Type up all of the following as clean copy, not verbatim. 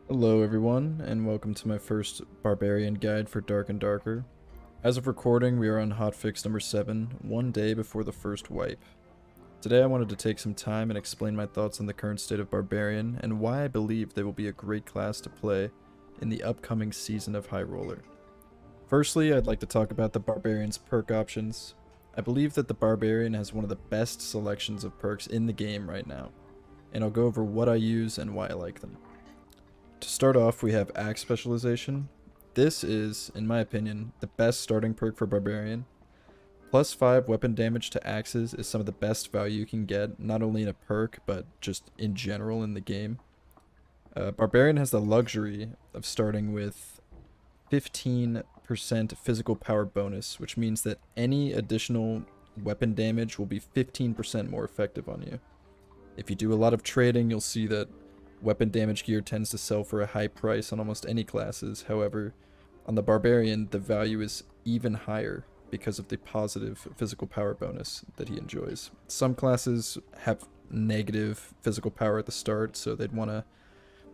Hello everyone, and welcome to my first Barbarian guide for Dark and Darker. As of recording, we are on hotfix number 7, one day before the first wipe. Today I wanted to take some time and explain my thoughts on the current state of Barbarian, and why I believe they will be a great class to play in the upcoming season of High Roller. Firstly, I'd like to talk about the Barbarian's perk options. I believe that the Barbarian has one of the best selections of perks in the game right now, and I'll go over what I use and why I like them. To start off, we have Axe Specialization. This is, in my opinion, the best starting perk for Barbarian. Plus 5 weapon damage to axes is some of the best value you can get, not only in a perk, but just in general in the game. Barbarian has the luxury of starting with 15% physical power bonus, which means that any additional weapon damage will be 15% more effective on you. If you do a lot of trading, you'll see that weapon damage gear tends to sell for a high price on almost any classes. However, on the Barbarian, the value is even higher because of the positive physical power bonus that he enjoys. Some classes have negative physical power at the start, so they'd want to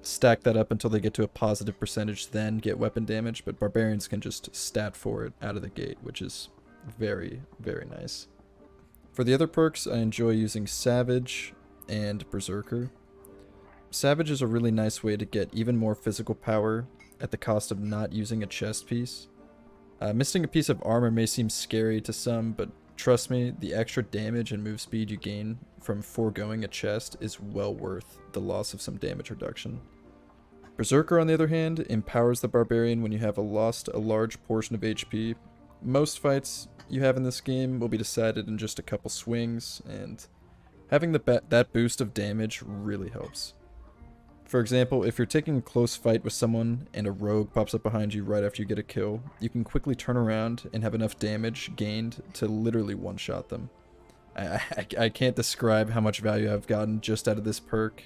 stack that up until they get to a positive percentage, then get weapon damage, but Barbarians can just stat for it out of the gate, which is very, very nice. For the other perks, I enjoy using Savage and Berserker. Savage is a really nice way to get even more physical power at the cost of not using a chest piece. Missing a piece of armor may seem scary to some, but trust me, the extra damage and move speed you gain from foregoing a chest is well worth the loss of some damage reduction. Berserker, on the other hand, empowers the Barbarian when you have lost a large portion of HP. Most fights you have in this game will be decided in just a couple swings, and having that boost of damage really helps. For example, if you're taking a close fight with someone and a rogue pops up behind you right after you get a kill, you can quickly turn around and have enough damage gained to literally one-shot them. I can't describe how much value I've gotten just out of this perk.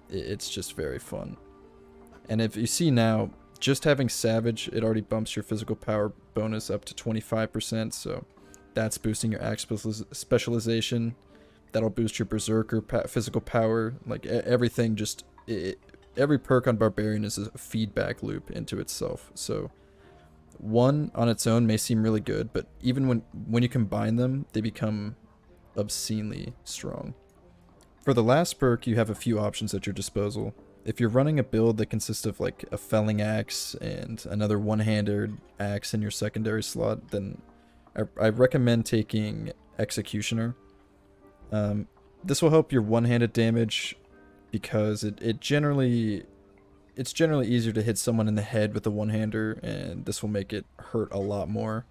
It's just very fun. And if you see now, just having Savage, it already bumps your physical power bonus up to 25%, so that's boosting your axe specialization. That'll boost your Berserker physical power. Like, everything just... every perk on Barbarian is a feedback loop into itself. So, one on its own may seem really good, but even when you combine them, they become obscenely strong. For the last perk, you have a few options at your disposal. If you're running a build that consists of, like, a felling axe and another one-handed axe in your secondary slot, then I recommend taking Executioner. This will help your one-handed damage because it's generally easier to hit someone in the head with a one-hander, and this will make it hurt a lot more.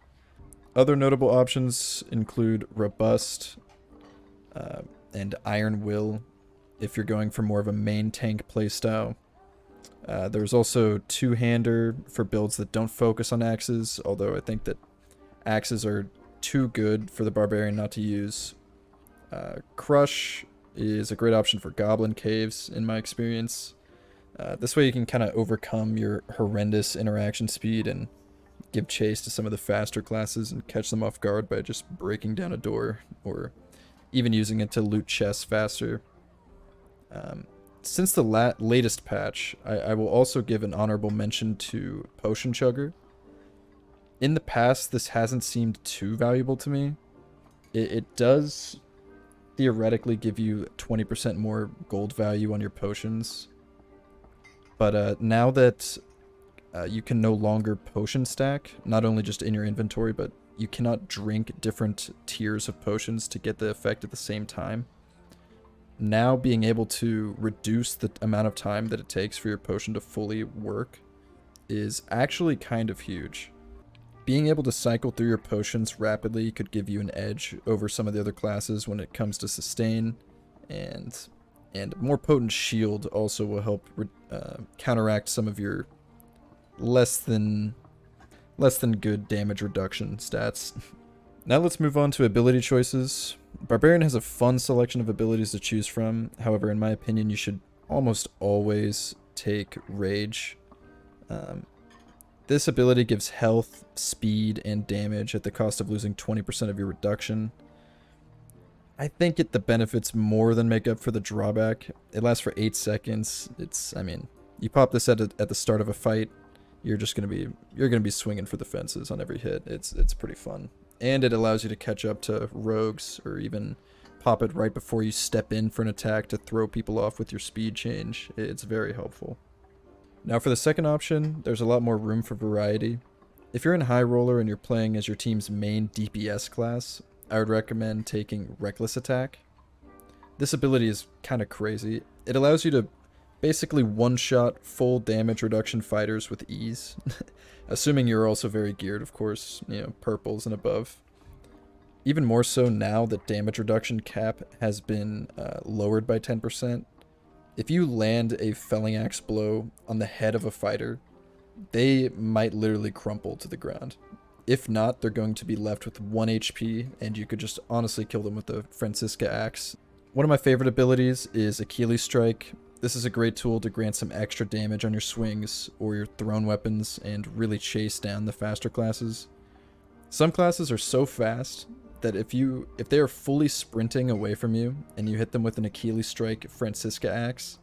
Other notable options include Robust and Iron Will if you're going for more of a main tank playstyle. There's also two-hander for builds that don't focus on axes, although I think that axes are too good for the Barbarian not to use. Crush is a great option for Goblin Caves, in my experience. This way you can kind of overcome your horrendous interaction speed and give chase to some of the faster classes and catch them off guard by just breaking down a door, or even using it to loot chests faster. Since the latest patch, I will also give an honorable mention to Potion Chugger. In the past, this hasn't seemed too valuable to me. It does theoretically give you 20% more gold value on your potions, but now that you can no longer potion stack, not only just in your inventory, but you cannot drink different tiers of potions to get the effect at the same time. Now being able to reduce the amount of time that it takes for your potion to fully work is actually kind of huge. Being able to cycle through your potions rapidly could give you an edge over some of the other classes when it comes to sustain, and more potent shield also will help counteract some of your less than good damage reduction stats. Now let's move on to ability choices. Barbarian has a fun selection of abilities to choose from. However, in my opinion, you should almost always take Rage. This ability gives health, speed, and damage at the cost of losing 20% of your reduction. I think the benefits more than make up for the drawback. It lasts for 8 seconds. I mean, You pop this at the start of a fight, you're gonna be swinging for the fences on every hit. It's pretty fun, and it allows you to catch up to rogues, or even pop it right before you step in for an attack to throw people off with your speed change. It's very helpful. Now for the second option, there's a lot more room for variety. If you're in High Roller and you're playing as your team's main DPS class, I would recommend taking Reckless Attack. This ability is kind of crazy. It allows you to basically one-shot full damage reduction fighters with ease. Assuming you're also very geared, of course, you know, purples and above. Even more so now that damage reduction cap has been lowered by 10%. If you land a felling axe blow on the head of a fighter, they might literally crumple to the ground. If not, they're going to be left with 1 HP, and you could just honestly kill them with the Francisca axe. One of my favorite abilities is Achilles Strike. This is a great tool to grant some extra damage on your swings or your thrown weapons and really chase down the faster classes. Some classes are so fast that if they are fully sprinting away from you and you hit them with an Achilles Strike Francisca axe,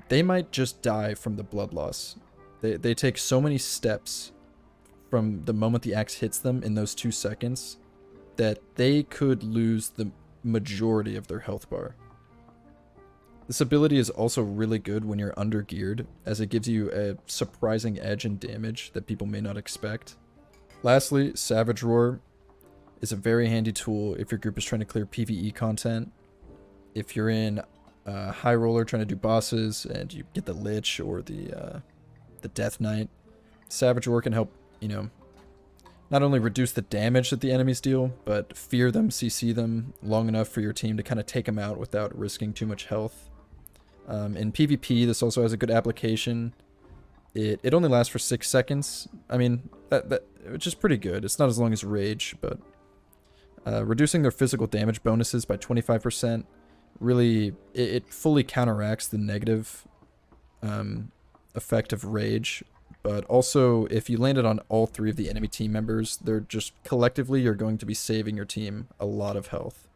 they might just die from the blood loss. They take so many steps from the moment the axe hits them in those 2 seconds that they could lose the majority of their health bar. This ability is also really good when you're under geared, as it gives you a surprising edge in damage that people may not expect. Lastly, Savage Roar is a very handy tool if your group is trying to clear PvE content. If you're in High Roller trying to do bosses and you get the Lich or the Death Knight, Savage Roar can help, you know, not only reduce the damage that the enemies deal, but fear them, CC them long enough for your team to kind of take them out without risking too much health. In PvP, this also has a good application. It only lasts for 6 seconds. I mean, which is pretty good. It's not as long as Rage, but reducing their physical damage bonuses by 25% really, it fully counteracts the negative effect of Rage. But also, if you landed on all 3 of the enemy team members, they're just collectively, you're going to be saving your team a lot of health.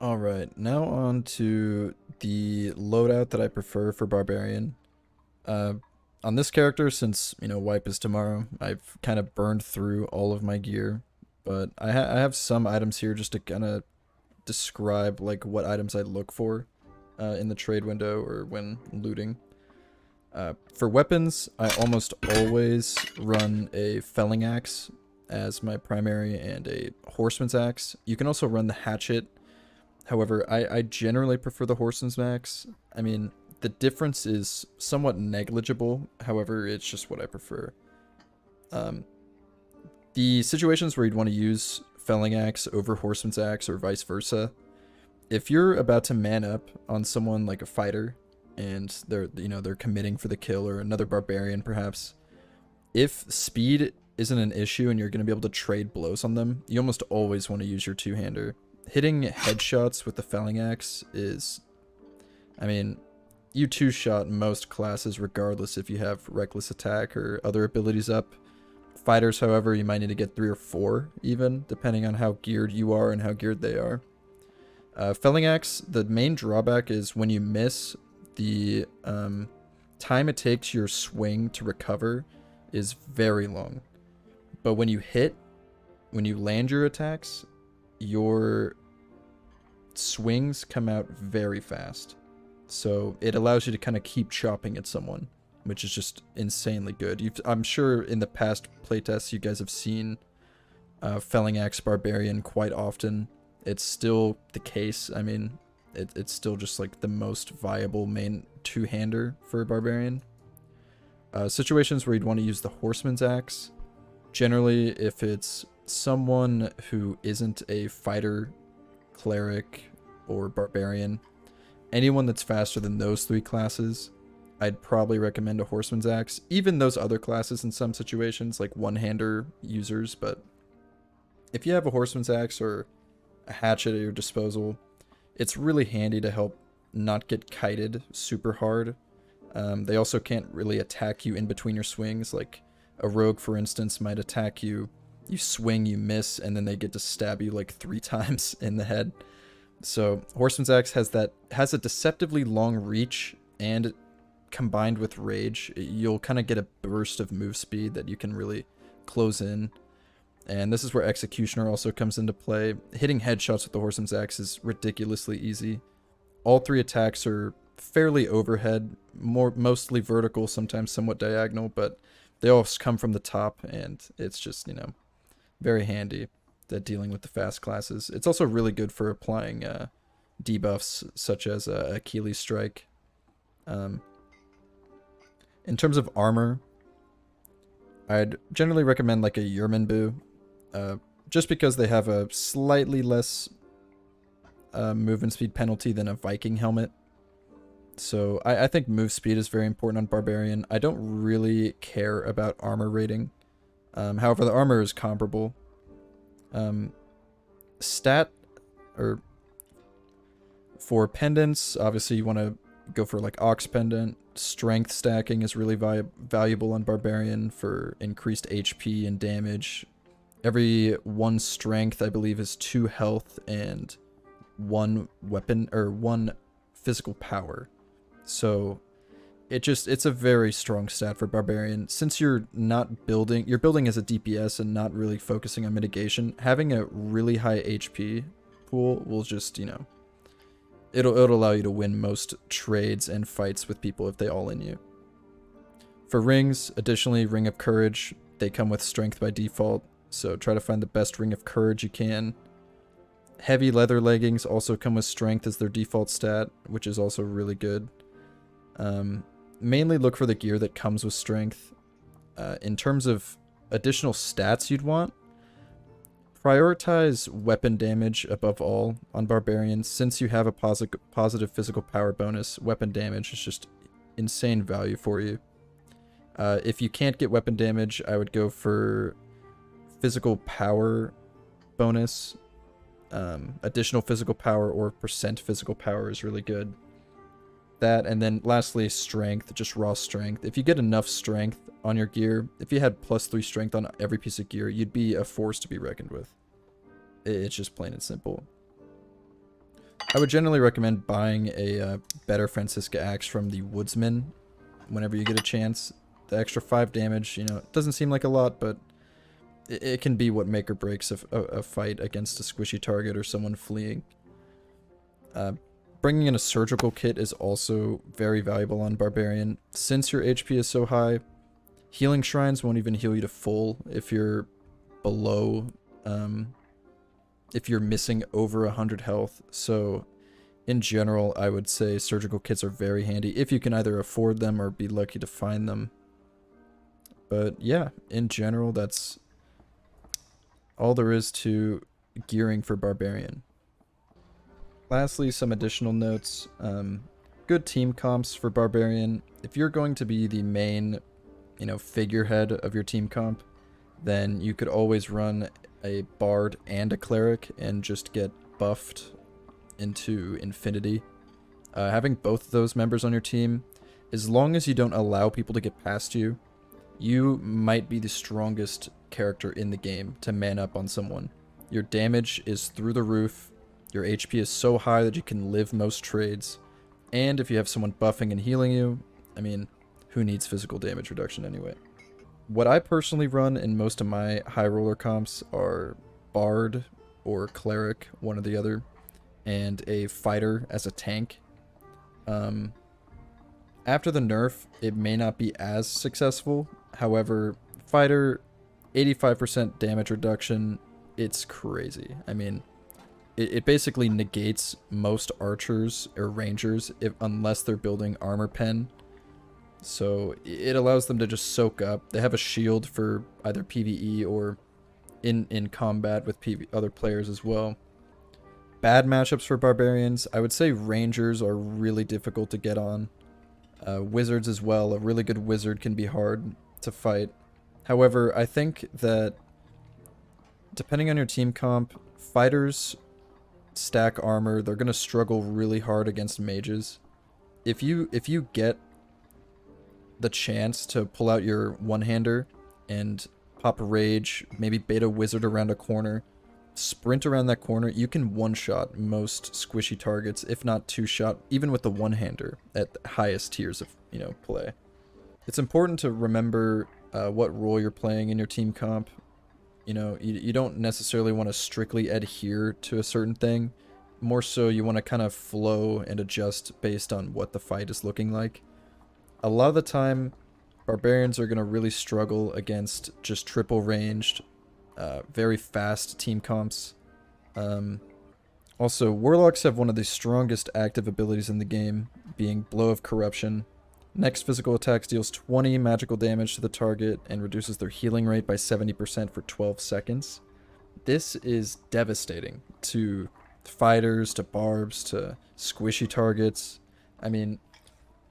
Alright, now on to the loadout that I prefer for Barbarian. On this character, since, you know, wipe is tomorrow, I've kind of burned through all of my gear. But I have some items here just to kind of describe, like, what items I look for in the trade window or when looting. For weapons, I almost always run a felling axe as my primary and a horseman's axe. You can also run the hatchet. However, I generally prefer the horseman's axe. I mean, the difference is somewhat negligible. However, it's just what I prefer. The situations where you'd want to use felling axe over horseman's axe or vice versa, if you're about to man up on someone like a fighter and they're committing for the kill, or another barbarian perhaps, if speed isn't an issue and you're going to be able to trade blows on them, you almost always want to use your two-hander. Hitting headshots with the felling axe is, I mean, you two-shot most classes regardless if you have reckless attack or other abilities up. Fighters, however, you might need to get 3 or 4 even, depending on how geared you are and how geared they are. Felling axe, the main drawback is when you miss, the time it takes your swing to recover is very long. But when you hit, when you land your attacks, your swings come out very fast. So it allows you to kind of keep chopping at someone, which is just insanely good. I'm sure in the past playtests you guys have seen felling axe Barbarian quite often. It's still the case. I mean, it's still just like the most viable main two-hander for Barbarian. Situations where you'd want to use the horseman's axe, generally if it's someone who isn't a fighter, cleric, or barbarian, anyone that's faster than those 3 classes, I'd probably recommend a horseman's axe. Even those other classes in some situations, like one-hander users, but if you have a horseman's axe or a hatchet at your disposal, it's really handy to help not get kited super hard. They also can't really attack you in between your swings. Like a rogue, for instance, might attack you, you swing, you miss, and then they get to stab you like 3 times in the head. So horseman's axe has a deceptively long reach and combined with rage, you'll kind of get a burst of move speed that you can really close in. And this is where Executioner also comes into play. Hitting headshots with the Horseman's Axe is ridiculously easy. All 3 attacks are fairly overhead, mostly vertical, sometimes somewhat diagonal, but they all come from the top, and it's just, you know, very handy at dealing with the fast classes. It's also really good for applying debuffs such as Achilles Strike. In terms of armor, I'd generally recommend like a Yermanbu, just because they have a slightly less movement speed penalty than a Viking helmet. So I think move speed is very important on Barbarian. I don't really care about armor rating. However, the armor is comparable. Stat, or for pendants, obviously you want to go for like Ox Pendant. Strength stacking is really valuable on Barbarian for increased HP and damage. Every 1 strength, I believe, is 2 health and 1 weapon, or 1 physical power. So it's a very strong stat for Barbarian. Since you're building as a DPS and not really focusing on mitigation, having a really high HP pool will just, you know, it'll allow you to win most trades and fights with people if they all in you. For rings, additionally, Ring of Courage, they come with strength by default, so try to find the best Ring of Courage you can. Heavy leather leggings also come with strength as their default stat, which is also really good. Mainly look for the gear that comes with strength. In terms of additional stats you'd want, prioritize weapon damage above all on Barbarian. Since you have a positive physical power bonus, weapon damage is just insane value for you. If you can't get weapon damage, I would go for physical power bonus. Additional physical power or percent physical power is really good. That, and then lastly, strength, just raw strength. If you get enough strength on your gear, if you had +3 strength on every piece of gear, you'd be a force to be reckoned with. It's just plain and simple. I would generally recommend buying a better Francisca axe from the Woodsman whenever you get a chance. The extra 5 damage, you know, it doesn't seem like a lot, but it can be what make or breaks a fight against a squishy target or someone fleeing. Bringing in a surgical kit is also very valuable on Barbarian. Since your HP is so high, healing shrines won't even heal you to full if you're below, if you're missing over 100 health. So in general, I would say surgical kits are very handy if you can either afford them or be lucky to find them. But yeah, in general, that's all there is to gearing for Barbarian. Lastly, some additional notes. Good team comps for Barbarian. If you're going to be the main, you know, figurehead of your team comp, then you could always run a Bard and a Cleric and just get buffed into infinity. Having both of those members on your team, as long as you don't allow people to get past you, you might be the strongest character in the game to man up on someone. Your damage is through the roof. Your HP is so high that you can live most trades. And if you have someone buffing and healing you, I mean, who needs physical damage reduction anyway? What I personally run in most of my high roller comps are Bard or Cleric, one or the other, and a Fighter as a tank. After the nerf, it may not be as successful. However, Fighter, 85% damage reduction, it's crazy. I mean, it basically negates most archers or rangers unless they're building armor pen. So it allows them to just soak up. They have a shield for either PvE or in combat with other players as well. Bad matchups for Barbarians, I would say Rangers are really difficult to get on. Wizards as well. A really good wizard can be hard to fight. However, I think that depending on your team comp, fighters stack armor. They're going to struggle really hard against mages. If you get the chance to pull out your one-hander and pop a rage, maybe bait a wizard around a corner, sprint around that corner, you can one-shot most squishy targets, if not two-shot, even with the one-hander at the highest tiers of, play. It's important to remember what role you're playing in your team comp. You don't necessarily want to strictly adhere to a certain thing. More so, you want to kind of flow and adjust based on what the fight is looking like. A lot of the time, Barbarians are going to really struggle against just triple ranged, very fast team comps. Also, Warlocks have one of the strongest active abilities in the game, being Blow of Corruption. Next physical attacks deals 20 magical damage to the target and reduces their healing rate by 70% for 12 seconds. This is devastating to fighters, to barbs, to squishy targets. I mean,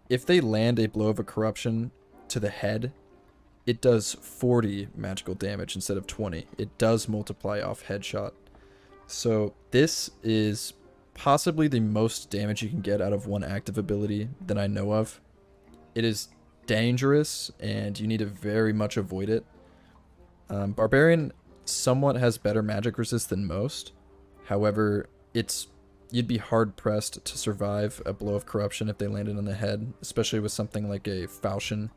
if they land a Blow of a Corruption to the head, it does 40 magical damage instead of 20. It does multiply off headshot. So this is possibly the most damage you can get out of one active ability that I know of. It is dangerous, and you need to very much avoid it. Barbarian somewhat has better magic resist than most. However, you'd be hard-pressed to survive a Blow of Corruption if they landed on the head, especially with something like a Falchion.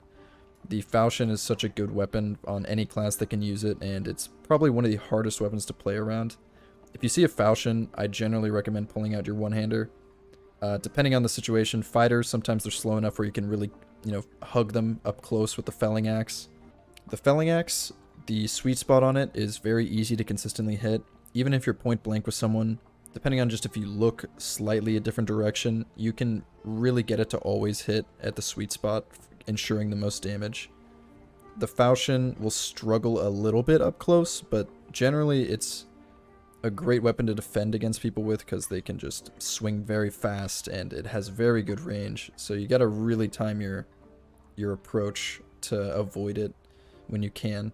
The Falchion is such a good weapon on any class that can use it, and it's probably one of the hardest weapons to play around. If you see a Falchion, I generally recommend pulling out your one-hander. Depending on the situation, fighters, sometimes they're slow enough where you can really, hug them up close with the Felling Axe. The Felling Axe, the sweet spot on it is very easy to consistently hit. Even if you're point blank with someone, depending on just if you look slightly a different direction, you can really get it to always hit at the sweet spot, ensuring the most damage. The Falchion will struggle a little bit up close, but generally it's a great weapon to defend against people with because they can just swing very fast and it has very good range. So you gotta really time your approach to avoid it when you can.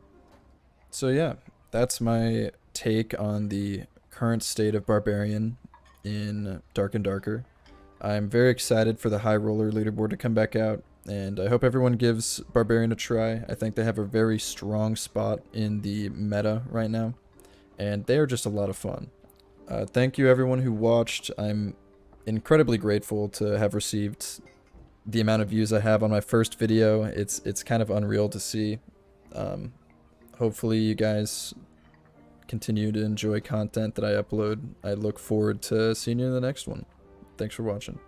So yeah, that's my take on the current state of Barbarian in Dark and Darker. I'm very excited for the High Roller leaderboard to come back out, and I hope everyone gives Barbarian a try. I think they have a very strong spot in the meta right now, and they are just a lot of fun. Thank you everyone who watched. I'm incredibly grateful to have received the amount of views I have on my first video. It's kind of unreal to see. Hopefully you guys continue to enjoy content that I upload. I look forward to seeing you in the next one. Thanks for watching.